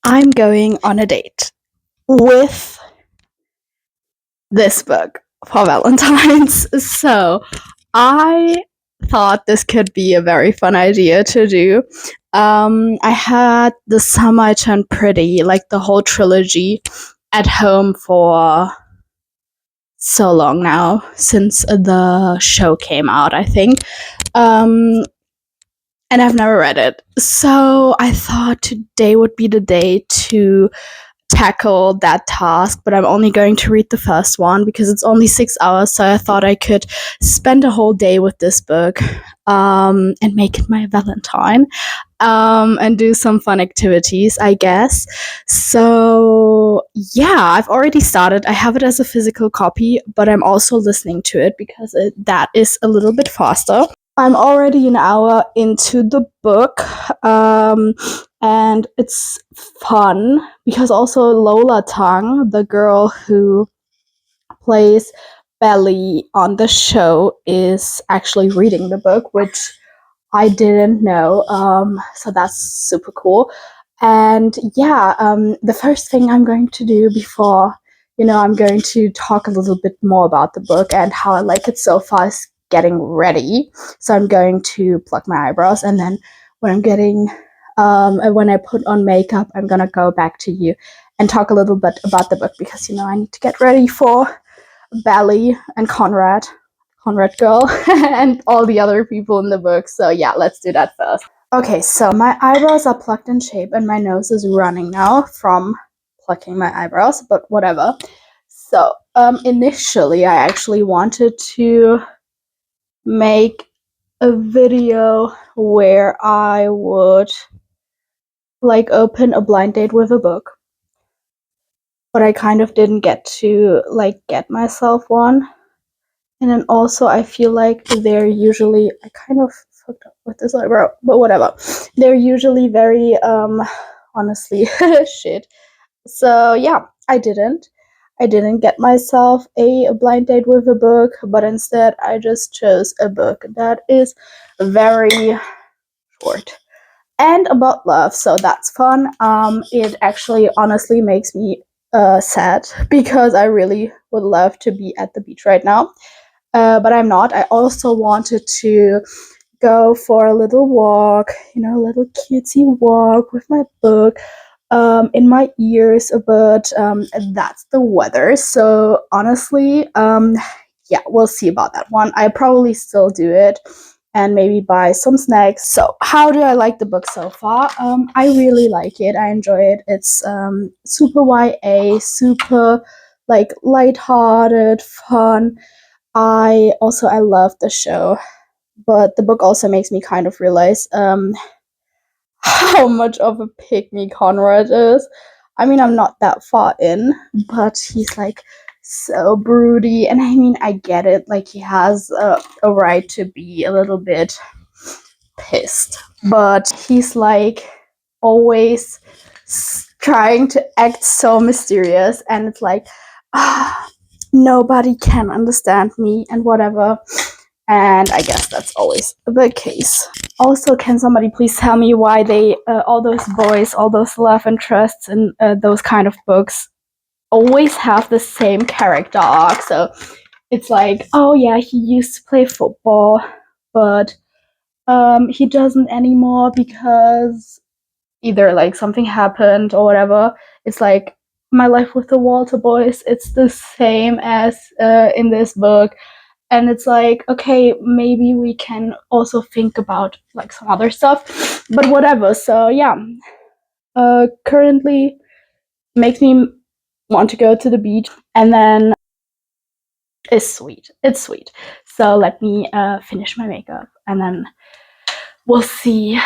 I'm going on a date with this book for Valentine's. So I thought this could be a very fun idea to do. I had The Summer I Turned Pretty, like the whole trilogy, at home for so long now, since the show came out, I think. Um, and I've never read it. So I thought today would be the day to tackle that task, but I'm only going to read the first one because it's only 6 hours. So I thought I could spend a whole day with this book and make it my Valentine and do some fun activities, I guess. So yeah, I've already started. I have it as a physical copy, but I'm also listening to it because that is a little bit faster. I'm already an hour into the book, and it's fun because also Lola Tang, the girl who plays Belly on the show, is actually reading the book, which I didn't know. So that's super cool. And yeah, the first thing I'm going to do before, I'm going to talk a little bit more about the book and how I like it so far is getting ready. So I'm going to pluck my eyebrows, and then when I'm getting, when I put on makeup, I'm gonna go back to you and talk a little bit about the book because I need to get ready for Belly and Conrad girl, and all the other people in the book. So yeah, let's do that first. Okay, so my eyebrows are plucked in shape and my nose is running now from plucking my eyebrows, but whatever. So initially I actually wanted to make a video where I would like open a blind date with a book, but I kind of didn't get to like get myself one. And then also I feel like they're usually, I kind of fucked up with this eyebrow, but whatever. They're usually very honestly shit. So yeah, I didn't get myself a blind date with a book, but instead I just chose a book that is very short and about love, so that's fun. It actually honestly makes me sad because I really would love to be at the beach right now, but I'm not. I also wanted to go for a little walk, a little cutesy walk with my book in my ears, but that's the weather. So honestly, yeah, we'll see about that one. I probably still do it and maybe buy some snacks. So how do I like the book so far? I really like it. I enjoy it. It's super YA, super like lighthearted, fun. I love the show, but the book also makes me kind of realize how much of a pick me Conrad is. I mean, I'm not that far in, but he's like so broody, and I mean, I get it. Like he has a right to be a little bit pissed, but he's like always trying to act so mysterious, and it's like, ah, nobody can understand me and whatever. And I guess that's always the case. Also, can somebody please tell me why they, all those boys, all those love interests in those kind of books always have the same character arc? So it's like, oh yeah, he used to play football, but he doesn't anymore because either like something happened or whatever. It's like my life with the Walter boys. It's the same as in this book, and it's like, okay, maybe we can also think about like some other stuff, but whatever. So yeah, currently makes me want to go to the beach, and then it's sweet. So let me finish my makeup, and then we'll see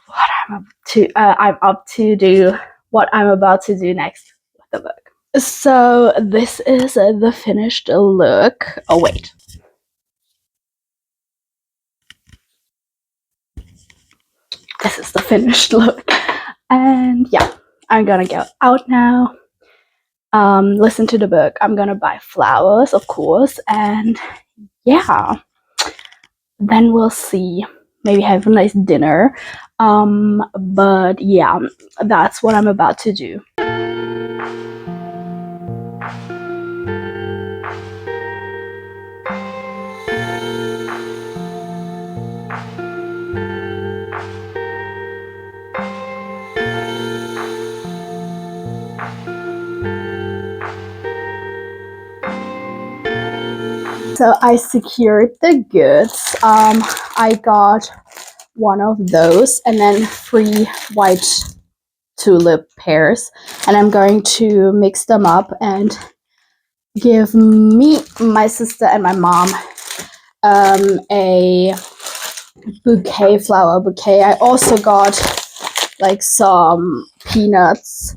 what I'm up to do, what I'm about to do next with the book. So this is the finished look. Oh wait, this is the finished look. And yeah, I'm gonna go out now, listen to the book. I'm gonna buy flowers, of course, and yeah, then we'll see. maybe have a nice dinner. But yeah, that's what I'm about to do. So I secured the goods. I got one of those and then 3 white tulip pairs, and I'm going to mix them up and give me, my sister, and my mom a bouquet, flower bouquet. I also got like some peanuts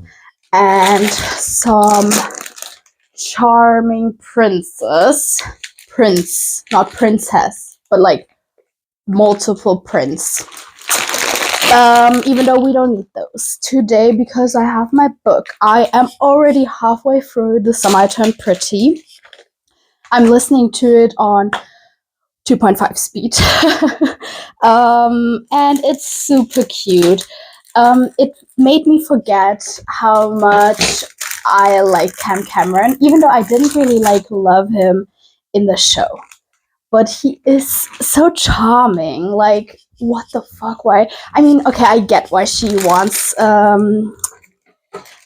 and some charming prince, not princess, but like multiple prints. Even though we don't need those today because I have my book. I am already halfway through The Summer I Turned Pretty. I'm listening to it on 2.5 speed. And it's super cute. It made me forget how much I like Cam Cameron, even though I didn't really love him in the show. But he is so charming. Like, what the fuck? Why? I mean, okay, I get why she wants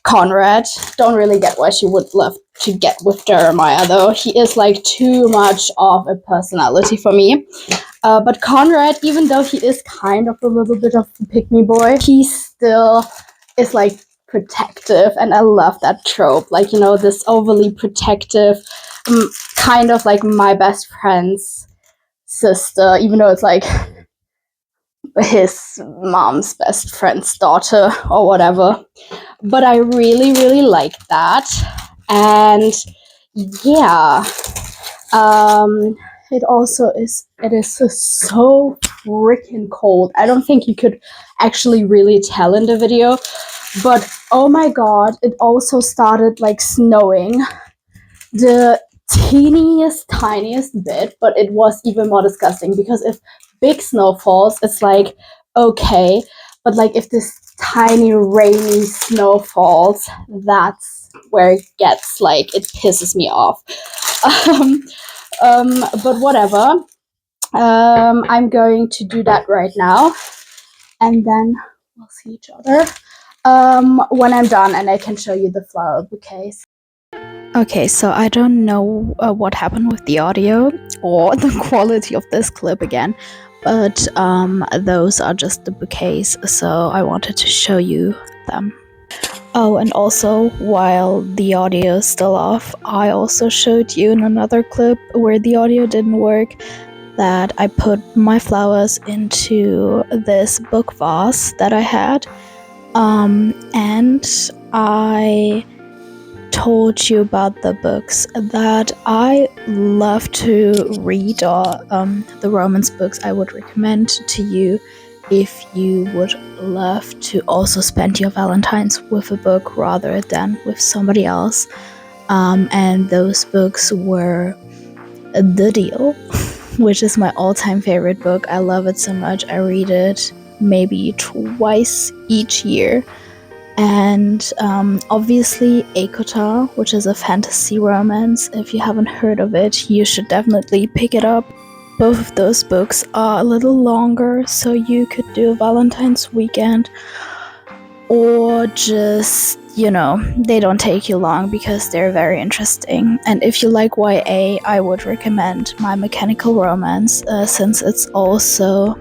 Conrad. Don't really get why she would love to get with Jeremiah, though. He is like too much of a personality for me. But Conrad, even though he is kind of a little bit of a pick-me boy, he still is like protective, and I love that trope. Like, you know, this overly protective, kind of like my best friend's sister, even though it's like his mom's best friend's daughter or whatever. But I really, really like that. And yeah, it also is, it is so freaking cold. I don't think you could actually really tell in the video, but oh my god, it also started like snowing the tiniest bit, but it was even more disgusting because if big snow falls, it's like okay, but like if this tiny rainy snow falls, that's where it gets like, it pisses me off. But whatever. I'm going to do that right now, and then we'll see each other when I'm done, and I can show you the flower bouquets. Okay, so I don't know what happened with the audio or the quality of this clip again, but those are just the bouquets, so I wanted to show you them. Oh, and also, while the audio is still off, I also showed you in another clip where the audio didn't work that I put my flowers into this book vase that I had, and I told you about the books that I love to read, or the romance books I would recommend to you if you would love to also spend your Valentine's with a book rather than with somebody else. And those books were The Deal, which is my all-time favorite book. I love it so much. I read it maybe twice each year. And obviously Ekota, which is a fantasy romance. If you haven't heard of it, you should definitely pick it up. Both of those books are a little longer, so you could do a Valentine's weekend, or just, you know, they don't take you long because they're very interesting. And if you like YA, I would recommend My Mechanical Romance, since it's also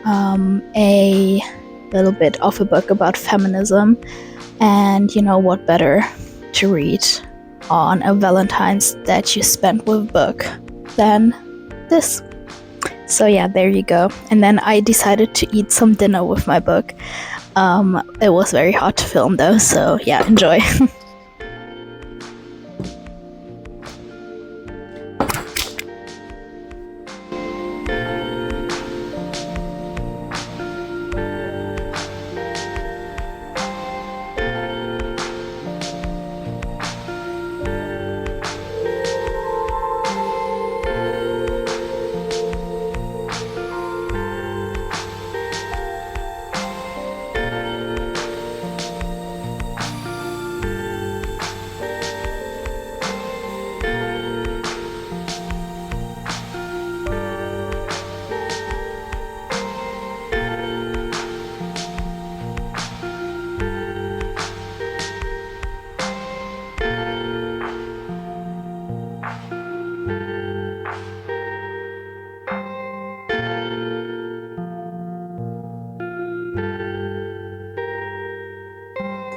a little bit of a book about feminism, and you know what better to read on a Valentine's that you spent with a book than this. So yeah, there you go. And then I decided to eat some dinner with my book. It was very hard to film though, so yeah, enjoy.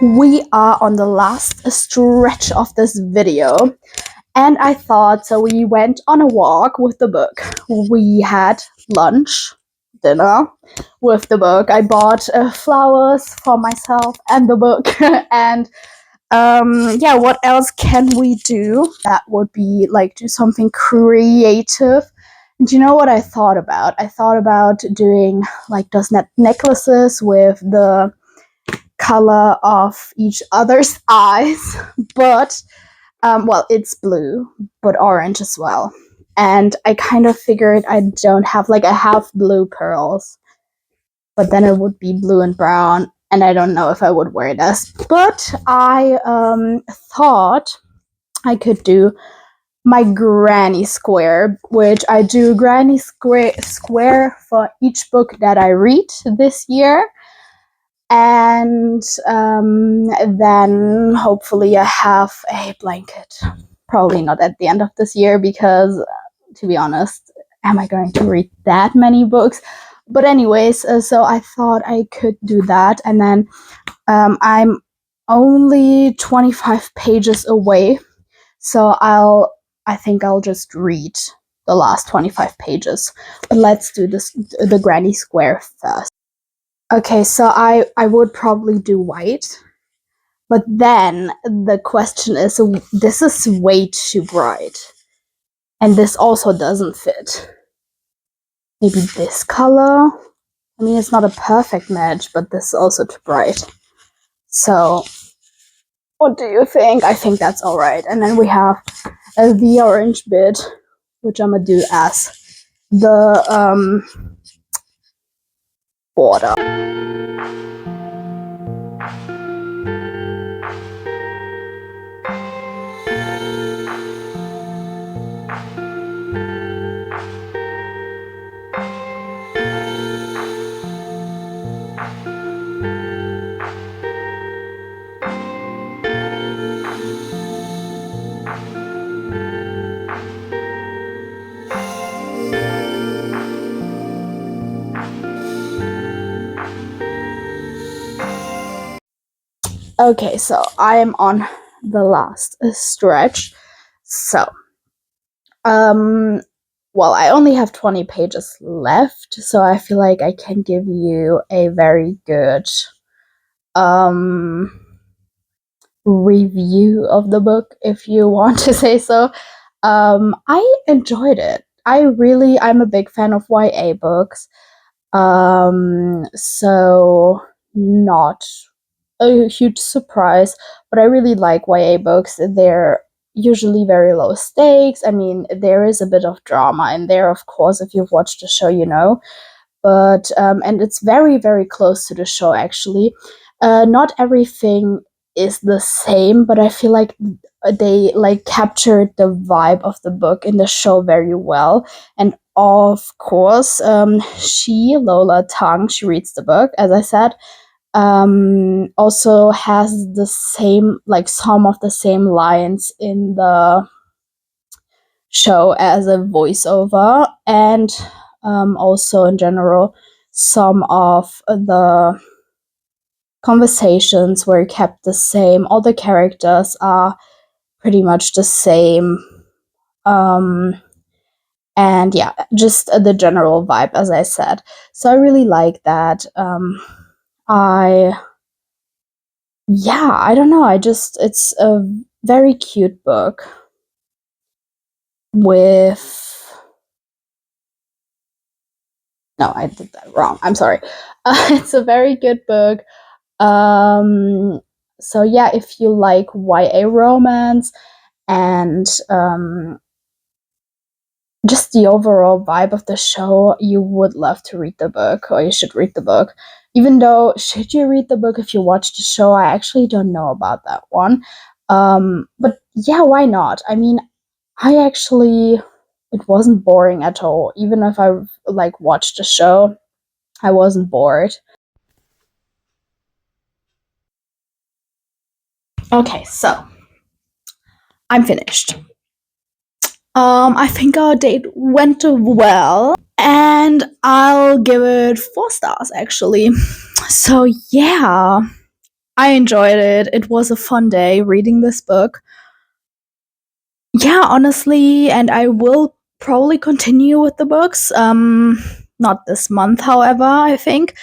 we are on the last stretch of this video, and I thought so. We went on a walk with the book. We had lunch, dinner with the book. I bought flowers for myself and the book, and yeah, what else can we do? That would be like do something creative. And you know what I thought about? I thought about doing like those necklaces with the color of each other's eyes, but well, it's blue, but orange as well. And I kind of figured I don't have like I have blue pearls, but then it would be blue and brown, and I don't know if I would wear this. But I thought I could do my granny square, which I do granny square for each book that I read this year. And then hopefully I have a blanket. Probably not at the end of this year because, to be honest, am I going to read that many books? But anyways, so I thought I could do that, and then I'm only 25 pages away, so I think I'll just read the last 25 pages. But let's do the granny square first. Okay, so I would probably do white, but then the question is, this is way too bright, and this also doesn't fit. Maybe this color? I mean, it's not a perfect match, but this is also too bright. So, what do you think? I think that's alright. And then we have the orange bit, which I'm gonna do as the border. Okay, so I am on the last stretch. So, well, I only have 20 pages left, so I feel like I can give you a very good um review of the book if you want to say so. I enjoyed it. I'm a big fan of YA books. So not a huge surprise, but I really like YA books. They're usually very low stakes. I mean, there is a bit of drama in there, of course, if you've watched the show, you know. But and it's very, very close to the show actually. Not everything is the same, but I feel like they like captured the vibe of the book in the show very well. And of course, Lola Tang, she reads the book, as I said, also has the same, like some of the same lines in the show as a voiceover, and also in general, some of the conversations were kept the same. All the characters are pretty much the same. And yeah, just the general vibe, as I said. So I really like that. I don't know. It's a very cute book with. No, I did that wrong. I'm sorry. It's a very good book. So yeah, if you like YA romance and just the overall vibe of the show, you would love to read the book, or you should read the book. Even though, should you read the book if you watch the show? I actually don't know about that one. But yeah, why not? I mean, it wasn't boring at all. Even if I like watched the show, I wasn't bored. Okay, so I'm finished. I think our date went well, and I'll give it 4 stars actually. So yeah, I enjoyed it. It was a fun day reading this book. Yeah, honestly, and I will probably continue with the books. Not this month, however, I think.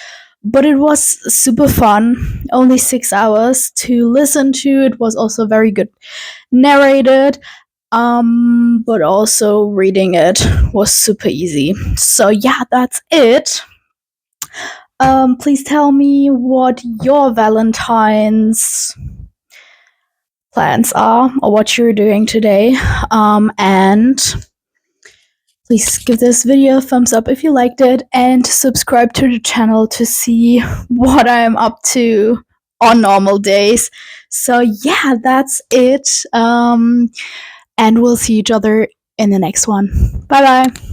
But it was super fun. Only 6 hours to listen to. It was also very good narrated. But also reading it was super easy. So yeah, that's it. Please tell me what your Valentine's plans are or what you're doing today. And please give this video a thumbs up if you liked it and subscribe to the channel to see what I'm up to on normal days. So yeah, that's it. And we'll see each other in the next one. Bye bye.